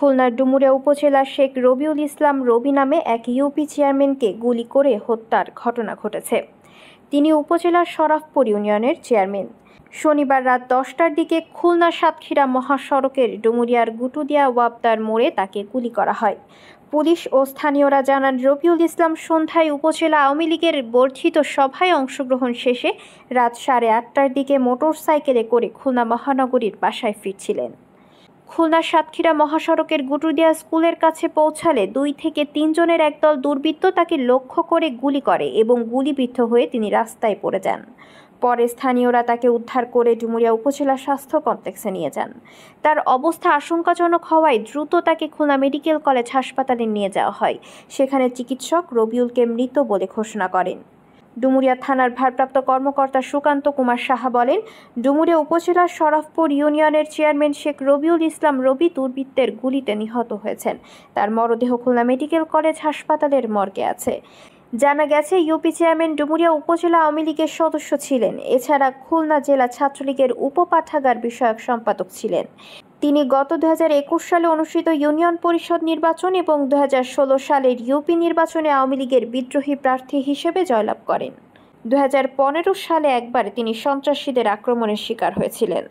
খুলনার ডুমুরিয়া উপজেলার শেখ রবিউল ইসলাম রবি নামে এক ইউপি চেয়ারম্যানকে গুলি করে হত্যার ঘটনা ঘটেছে। তিনি উপজেলার শরাফপুর ইউনিয়নের চেয়ারম্যান। শনিবার রাত 10টার দিকে খুলনা সাতক্ষীরা মহাসড়কের ডুমুরিয়ার গুটুদিয়া ওয়াবদার মোড়ে তাকে গুলি করা হয়। পুলিশ ও স্থানীয়রা জানান, রবিউল ইসলাম সন্ধ্যায় উপজেলা আওয়ামী লীগের বর্ধিত সভায় অংশগ্রহণ শেষে রাত 8:30টার দিকে মোটরসাইকেলে করে খুলনা মহানগরীর বাসায় ফিরছিলেন। খুলনা সাতক্ষীরা মহাসড়কের গুটুদিয়া স্কুলের কাছে পৌঁছালে 2 থেকে 3 জনের একদল দুর্বৃত্ত তাকে লক্ষ্য করে গুলি করে এবং গুলিবিদ্ধ হয়ে তিনি রাস্তায় পড়ে যান। পরে স্থানীয়রা তাকে উদ্ধার করে ডুমুরিয়া উপজেলা স্বাস্থ্য কমপ্লেক্সে নিয়ে যান। তার অবস্থা আশঙ্কাজনক হওয়ায় দ্রুত তাকে খুলনা মেডিকেল কলেজ হাসপাতালে নিয়ে যাওয়া হয়। সেখানে চিকিৎসক রবিউলকে মৃত বলে ঘোষণা করেন। ডুমুরিয়া থানার ভারপ্রাপ্ত কর্মকর্তা সুকান্ত কুমার সাহা বলেন, ডুমুরিয়া উপজেলার শরাফপুর ইউনিয়নের চেয়ারম্যান শেখ রবিউল ইসলাম রবি দুর্বৃত্তের গুলিতে নিহত হয়েছেন। তার মরদেহ খুলনা মেডিকেল কলেজ হাসপাতালের মর্গে আছে। জানা গেছে, ইউপি চেয়ারম্যান ডুমুরিয়া উপজেলা আওয়ামী লীগের সদস্য ছিলেন। এছাড়া খুলনা জেলা ছাত্রলীগের উপপাঠাগার বিষয়ক সম্পাদক ছিলেন। তিনি গত 2021 সালে অনুষ্ঠিত ইউনিয়ন পরিষদ নির্বাচন এবং 2016 সালের ইউপি নির্বাচনে আওয়ামী লীগের বিদ্রোহী প্রার্থী হিসেবে জয়লাভ করেন। 2015 সালে একবার তিনি সন্ত্রাসীদের আক্রমণের শিকার হয়েছিলেন।